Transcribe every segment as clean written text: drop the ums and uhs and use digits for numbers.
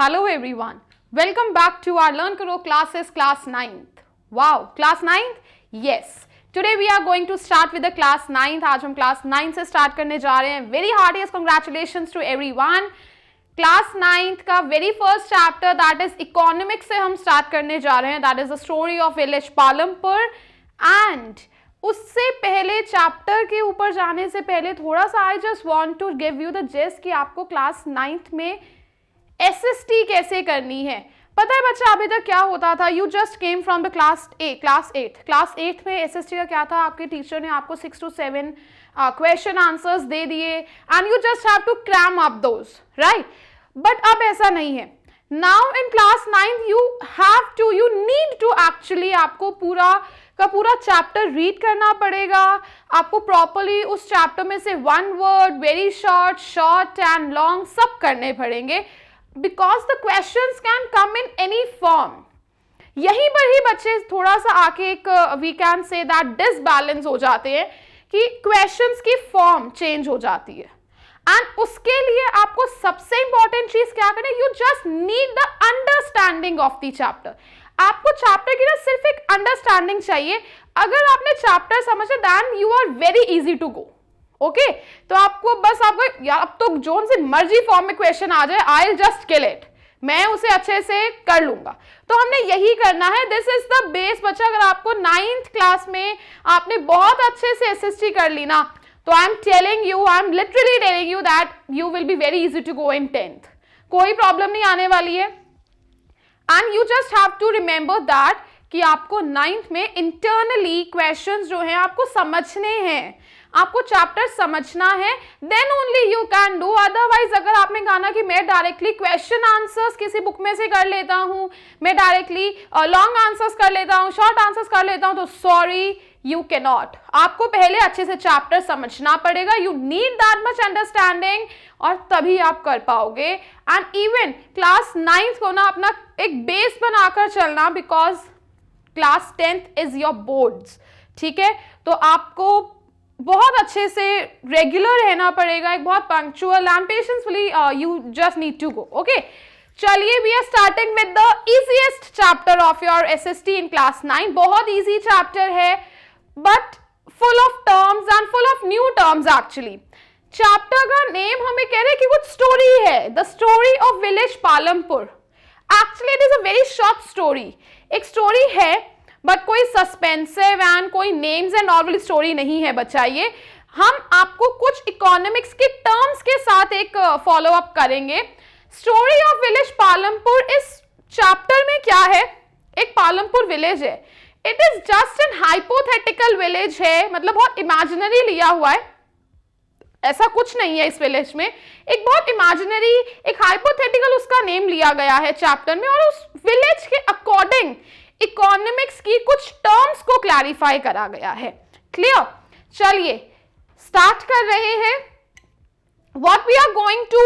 Hello everyone. Welcome back to our Learn Karo classes class 9th. Wow, class 9th? Yes. Today we are going to start with the class 9th. आज हम class 9 से start करने जा रहे हैं. Very heartiest congratulations to everyone. Class 9th का very first chapter that is economics से हम start करने जा रहे हैं. That is the story of village Palampur. And उससे पहले चैप्टर के ऊपर जाने से पहले थोड़ा सा I just want to give you the gist कि आपको क्लास 9th में एसएसटी कैसे करनी है. पता है बच्चा अभी तक क्या होता था, you just came from the class 8 में एसएसटी का क्या था, आपके टीचर ने आपको 6 to 7 क्वेश्चन आंसर्स दे दिए and you just have to cram up those, right. But अब ऐसा नहीं है. Now in class 9 you need to actually आपको पूरा का पूरा चैप्टर रीड करना पड़ेगा. आपको प्रॉपरली उस चैप्टर में से one word, very short and long सब करने पड़ेंगे. Because the questions can come in any form. यहीं पर ही बच्चे थोड़ा सा आके एक we can say that disbalance हो जाते हैं कि क्वेश्चंस की फॉर्म चेंज हो जाती है. एंड उसके लिए आपको सबसे इंपॉर्टेंट चीज क्या करना है, you just need the understanding of the chapter. आपको चैप्टर की ना सिर्फ एक अंडरस्टैंडिंग चाहिए. अगर आपने चैप्टर समझे then you are very easy to go. Okay, तो आपको बस आपको या अब तो जोन से मर्जी फॉर्म में क्वेश्चन आ जाए, आई विल जस्ट किल इट, मैं उसे अच्छे से कर लूंगा. तो हमने यही करना है. दिस इज द बेस बच्चा. अगर आपको 9th क्लास में आपने बहुत अच्छे से एसएसटी कर ली ना, तो I am literally telling you that you will be very easy to go in 10th. कोई प्रॉब्लम नहीं आने वाली है. And you just have to remember that कि आपको 9th में इंटरनली क्वेश्चंस जो हैं आपको समझने हैं, आपको चैप्टर समझना है, then only you can do. Otherwise अगर आपने कहा ना कि मैं डायरेक्टली क्वेश्चन आंसर्स किसी बुक में से कर लेता हूं, मैं डायरेक्टली लॉन्ग आंसर्स कर लेता हूं, शॉर्ट आंसर्स कर लेता हूं, तो सॉरी यू कैन नॉट. आपको पहले अच्छे से चैप्टर समझना पड़ेगा. You need that much understanding और तभी आप कर पाओगे. एंड इवन क्लास 9th को ना अपना एक बेस बनाकर चलना, because class 10th is your boards. ठीक है, तो आपको बहुत अच्छे से रेगुलर रहना पड़ेगा, एक बहुत punctual and patiencefully you just need to go. Okay, चलिए we are starting with the easiest chapter of your SST in class 9. बहुत इजी चैप्टर है but full of terms and full of new terms. Actually chapter का name हमें कह रहे हैं कि कुछ स्टोरी है, the story of village Palampur. Actually it is a very short story. एक स्टोरी है बट कोई सस्पेंसिव एंड कोई नेम्स एंड नॉवल स्टोरी नहीं है बच्चा. ये हम आपको कुछ इकोनॉमिक्स के टर्म्स के साथ एक फॉलो अप करेंगे. स्टोरी ऑफ विलेज पालमपुर इस चैप्टर में क्या है, एक पालमपुर विलेज है. It is just an hypothetical village है, मतलब बहुत इमेजिनरी लिया हुआ है, ऐसा कुछ नहीं है इस विलेज में. एक बहुत इमेजिनरी, एक हाइपोथेटिकल उसका नेम लिया गया है चैप्टर में, और उस विलेज के अकॉर्डिंग इकोनॉमिक्स की कुछ टर्म्स को क्लैरिफाई करा गया है. क्लियर? चलिए स्टार्ट कर रहे हैं. What we are going to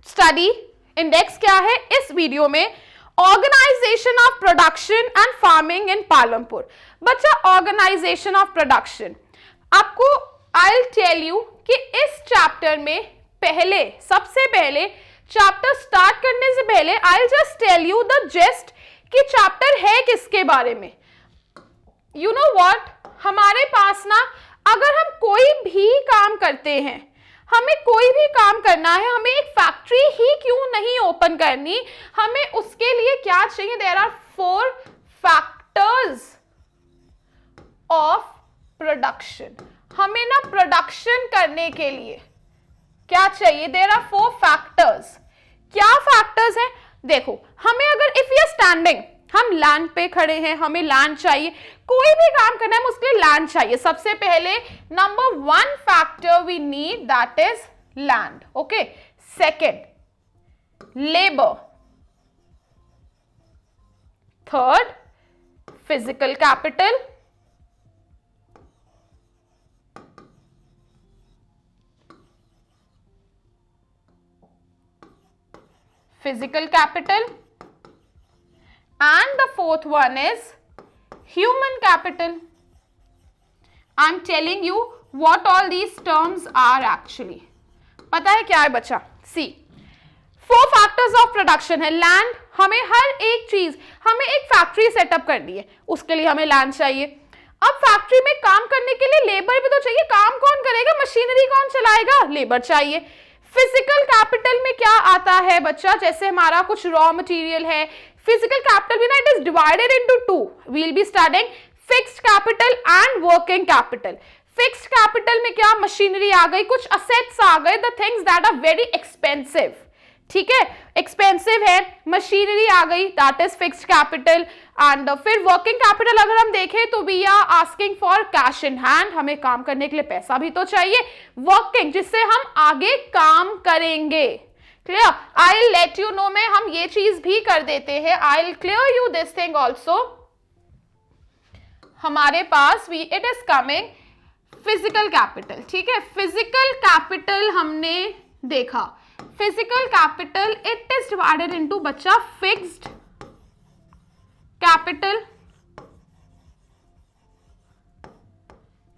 study, index क्या है इस वीडियो में, organization of production and farming in Palampur. बच्चा ऑर्गेनाइजेशन ऑफ प्रोडक्शन, आपको आई विल टेल यू कि इस चैप्टर में पहले, सबसे पहले चैप्टर स्टार्ट करने से पहले I will just tell you the gist कि चैप्टर है किसके बारे में. यू नो व्हाट, हमारे पास ना अगर हम कोई भी काम करते हैं, हमें कोई भी काम करना है, हमें एक फैक्ट्री ही क्यों नहीं ओपन करनी, हमें उसके लिए क्या चाहिए, there are 4 factors of production. हमें ना प्रोडक्शन करने के लिए क्या चाहिए, देयर आर 4 फैक्टर्स. क्या फैक्टर्स हैं, देखो हमें अगर इफ यू आर स्टैंडिंग, हम लैंड पे खड़े हैं, हमें लैंड चाहिए, कोई भी काम करना है उसके लिए लैंड चाहिए. सबसे पहले number 1 factor we need that is land. Okay, second labour, third physical capital, and the fourth one is human capital. I'm telling you what all these terms are actually. पता है क्या है बच्चा? See, 4 फैक्टर्स ऑफ प्रोडक्शन है। Land, हमें हर एक चीज, हमें एक फैक्ट्री सेटअप करनी है, उसके लिए हमें लैंड चाहिए। अब फैक्ट्री में काम करने के लिए लेबर भी तो चाहिए, काम कौन करेगा, मशीनरी कौन चलाएगा, लेबर चाहिए। फिजिकल कैपिटल में क्या आता है बच्चा, जैसे हमारा कुछ रॉ मटेरियल है, फिजिकल कैपिटल भी ना it is divided into 2, we will be studying fixed capital and working capital. Fixed capital में क्या, मशीनरी आ गई, कुछ असेट्स आ गए, the things that are very expensive, ठीक है, एक्सपेंसिव है, मशीनरी आ गई, that is fixed capital. And फिर वर्किंग कैपिटल अगर हम देखें तो we are asking for cash in hand, हमें काम करने के लिए पैसा भी तो चाहिए, वर्किंग जिससे हम आगे काम करेंगे। Clear, I will let you know में हम ये चीज भी कर देते हैं, I will clear you this thing also. हमारे पास भी it is coming physical capital, ठीक है, फिजिकल कैपिटल हमने देखा, physical capital it is divided into बच्चा fixed capital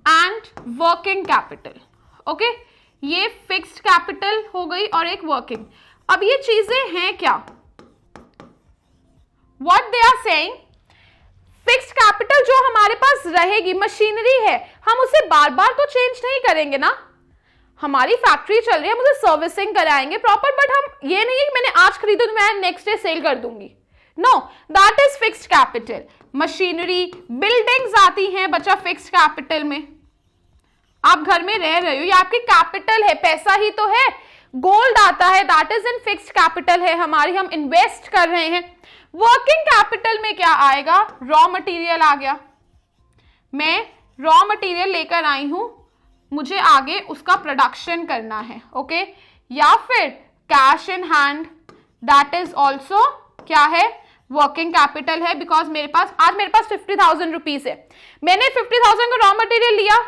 and working capital. Okay, ये फिक्स्ड कैपिटल हो गई और एक वर्किंग। अब ये चीजें हैं क्या, what they are saying, fixed capital जो हमारे पास रहेगी, मशीनरी है, हम उसे बार बार तो चेंज नहीं करेंगे ना, हमारी फैक्ट्री चल रही है, हम उसे सर्विसिंग कराएंगे प्रॉपर, बट हम ये नहीं है कि मैंने आज खरीदू तो मैं नेक्स्ट डे सेल कर दूंगी, no, that is fixed capital. Machinery, buildings आती हैं बच्चा फिक्स्ड कैपिटल में, आप घर में रह रहे हो, ये आपकी कैपिटल है, पैसा ही तो है। गोल्ड आता है, that is in fixed capital है हमारी, हम इन्वेस्ट कर रहे हैं। वर्किंग कैपिटल में क्या आएगा, रॉ मटेरियल आ गया, मैं रॉ मटेरियल लेकर आई हूं, मुझे आगे उसका प्रोडक्शन करना है, ओके, या फिर cash in hand, that is also क्या है, वर्किंग कैपिटल है, बिकॉज मेरे पास आज मेरे पास 50,000 रुपीज है, मैंने 50,000 का रॉ मटेरियल लिया,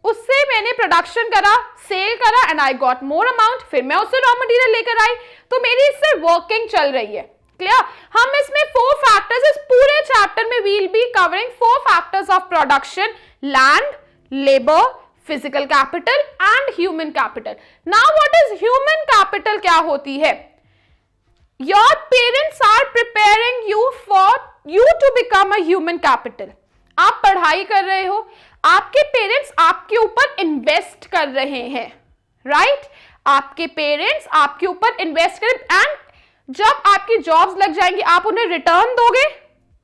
उससे मैंने प्रोडक्शन करा, सेल करा and I got more amount, फिर मैं उससे रॉ मटेरियल लेकर आई, तो मेरी इससे वर्किंग चल रही है। क्लियर, हम इसमें 4 फैक्टर्स, इस पूरे चैप्टर में we'll be covering 4 factors of production, land, labour, physical capital and human capital. Now what is human capital, क्या होती है, your parents are preparing you for you to become a human capital. आप पढ़ाई कर रहे हो, आपके पेरेंट्स आपके ऊपर इन्वेस्ट कर रहे हैं, राइट, आपके पेरेंट्स आपके ऊपर इन्वेस्ट कर, एंड जब आपकी जॉब्स लग जाएंगी आप उन्हें रिटर्न दोगे,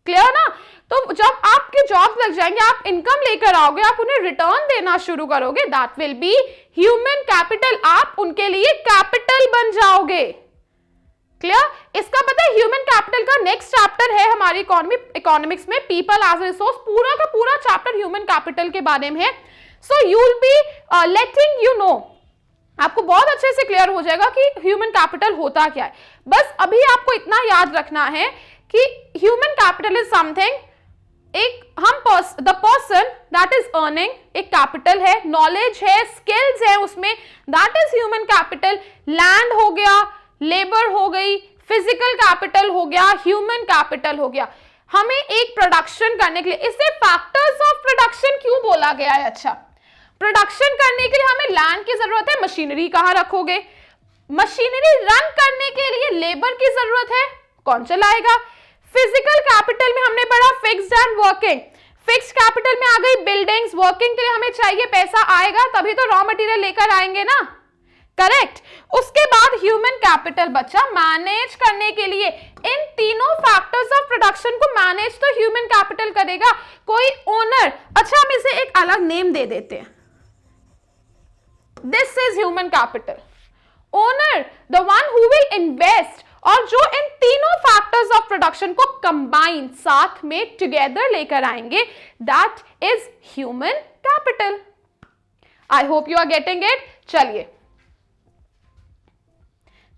क्लियर ना, तो जब आपके जॉब्स लग जाएंगे आप इनकम लेकर आओगे, आप उन्हें रिटर्न देना शुरू करोगे, that will be human capital, आप उनके लिए कैपिटल बन जाओगे। क्लियर, इसका पता है ह्यूमन कैपिटल का नेक्स्ट चैप्टर है हमारी इकोनॉमिक्स में, पीपल एज रिसोर्स, पूरा का पूरा चैप्टर ह्यूमन कैपिटल के बारे में है। So you will be letting you know, आपको बहुत अच्छे से क्लियर हो जाएगा कि ह्यूमन कैपिटल होता क्या है। बस अभी आपको इतना याद रखना है कि ह्यूमन कैपिटल इज समथिंग, एक हम the person that is earning, एक कैपिटल है, नॉलेज है, स्किल्स है उसमें, that is human capital. Land हो गया, लेबर हो गई, फिजिकल कैपिटल हो गया, ह्यूमन कैपिटल हो गया। हमें एक प्रोडक्शन करने के लिए, इसे फैक्टर्स ऑफ प्रोडक्शन क्यों बोला गया है, अच्छा, प्रोडक्शन करने के लिए हमें लैंड की जरूरत है, मशीनरी कहां रखोगे, मशीनरी रन करने के लिए लेबर की जरूरत है, कौन चलाएगा। फिजिकल कैपिटल में हमने पढ़ा fixed and working, fixed capital में आ गई बिल्डिंग्स, वर्किंग के लिए हमें चाहिए पैसा, आएगा तभी तो रॉ मटेरियल लेकर आएंगे ना, करेक्ट। उसके बाद ह्यूमन कैपिटल बच्चा मैनेज करने के लिए, इन तीनों फैक्टर्स ऑफ प्रोडक्शन को मैनेज तो ह्यूमन कैपिटल करेगा, कोई ओनर, अच्छा हम इसे एक अलग नेम दे देते हैं, this is human capital. Owner, the one who will invest, और जो इन तीनों फैक्टर्स ऑफ प्रोडक्शन को कंबाइन साथ में टुगेदर लेकर आएंगे, that is human capital. I hope you are getting it. चलिए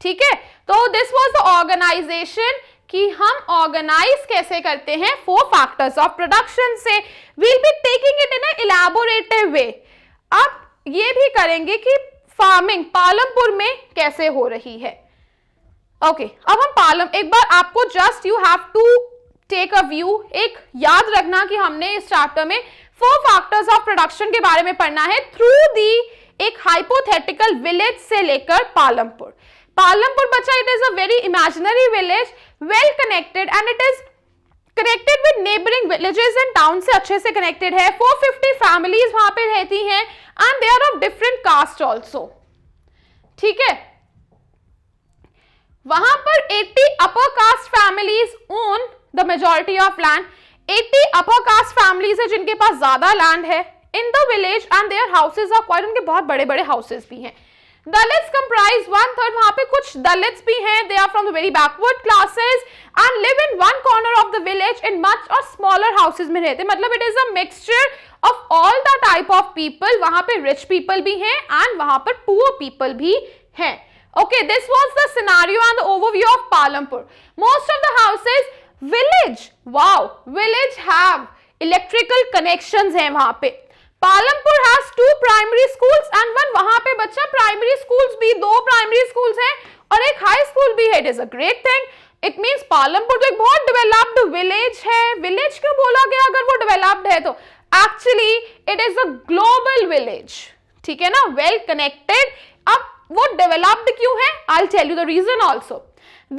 ठीक है, तो दिस वाज द ऑर्गेनाइजेशन कि हम ऑर्गेनाइज कैसे करते हैं 4 फैक्टर्स ऑफ प्रोडक्शन से। We'll be taking it in an elaborative way. अब ये भी करेंगे कि फार्मिंग पालमपुर में कैसे हो रही है। ओके, अब हम पालम, एक बार आपको just you have to take a view, एक याद रखना कि हमने इस चैप्टर में 4 फैक्टर्स ऑफ प्रोडक्शन के बारे में पढ़ना है थ्रू दी एक हाइपोथेटिकल विलेज से लेकर पालमपुर। पालमपुर बच्चा, it is a very imaginary village, well connected and it is connected with neighboring villages and towns से अच्छे से connected है. 450 families वहां पे रहती हैं and they are of different caste also. ठीक है, वहां पर 80 upper caste families own the majority of land. 80 upper caste families है जिनके पास ज्यादा लैंड है in the village and their houses are quite, उनके बहुत बड़े बड़े houses भी हैं. Dalits comprise 1/3, वहां पे कुछ दलित्स भी हैं, they are from the very backward classes and live in one corner of the village in much or smaller houses में रहते, मतलब it is a mixture of all the type of people. वहां पे rich people भी हैं and वहां पर poor people भी हैं. Okay, this was the scenario and the overview of Palampur. Most of the houses, village, wow, village have electrical connections हैं वहां पे. Palampur has 2 primary schools and 1, वहां पे बच्चा primary schools भी, 2 primary schools हैं और एक high school भी है. It is a great thing. It means Palampur तो एक बहुत developed village है. Village क्यों बोला गया अगर वो developed है तो? Actually, it is a global village. ठीक है ना, well connected. अब वो developed क्यों है? I'll tell you the reason also.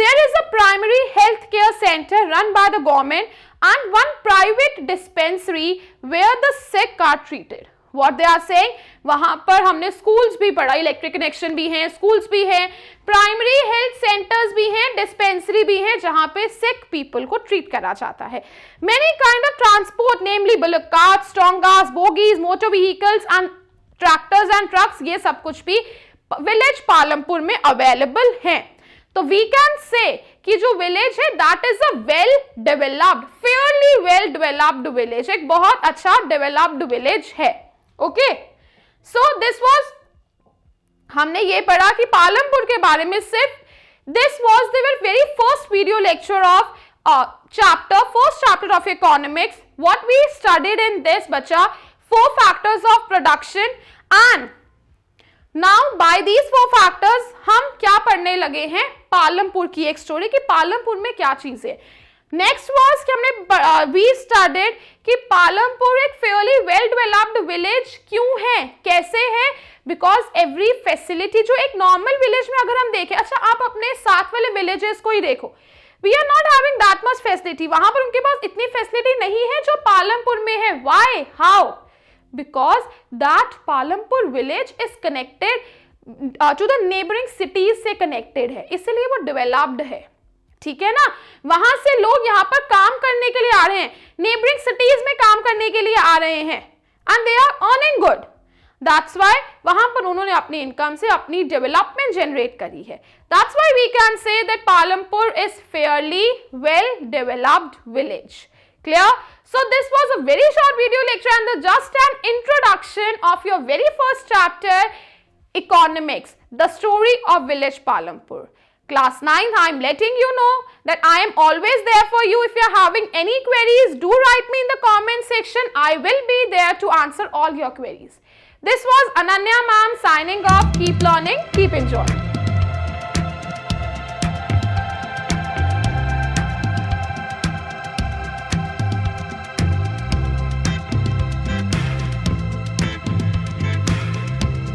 There is a primary health care center run by the government and 1 private dispensary where the sick are treated. What they are saying, वहां पर हमने schools भी पढ़ा, electric connection भी हैं, schools भी हैं, primary health centers भी हैं, dispensary भी हैं जहां पे sick people को treat करा जाता है. Many kind of transport, namely bullock carts, strong cars, bogies, motor vehicles and tractors and trucks, ये सब कुछ भी village पालमपुर में available हैं. तो वी कैन से कि जो विलेज है that is a well developed, fairly well developed village, एक बहुत अच्छा डेवलप्ड विलेज है. ओके, सो दिस वाज, हमने ये पढ़ा कि पालमपुर के बारे में. सिर्फ this was the very first video lecture of first chapter of economics. What we studied in this बच्चा, 4 factors of production and now by these 4 factors हम क्या पढ़ने लगे हैं, पालमपुर की एक स्टोरी कि पालमपुर में क्या चीज है. नेक्स्ट वाज कि हमने वी स्टडीड कि पालमपुर एक फेयरली वेल डेवलप्ड विलेज क्यों है, कैसे है, बिकॉज एवरी फैसिलिटी जो एक नॉर्मल विलेज में अगर हम देखें, अच्छा आप अपने साथ वाले विलेजेस को ही देखो, we are not having that much facility, वहां पर उनके पास इतनी फैसिलिटी नहीं है जो पालमपुर में है. Why, how? Because that Palampur village is connected to the neighboring cities से connected है, इसलिए वो developed है. ठीक है ना, वहां से लोग यहाँ पर काम करने के लिए आ रहे हैं, neighboring cities में काम करने के लिए आ रहे हैं and they are earning good. That's why वहां पर उन्होंने अपनी इनकम से अपनी डेवलपमेंट जनरेट करी है. That's why we can say that Palampur is fairly well developed village. Clear? So this was a very short video lecture and just an introduction of your very first chapter, economics, the story of village Palampur. Class 9th, I am letting you know that I am always there for you. If you are having any queries, do write me in the comment section. I will be there to answer all your queries. This was Ananya ma'am signing off. Keep learning, keep enjoying.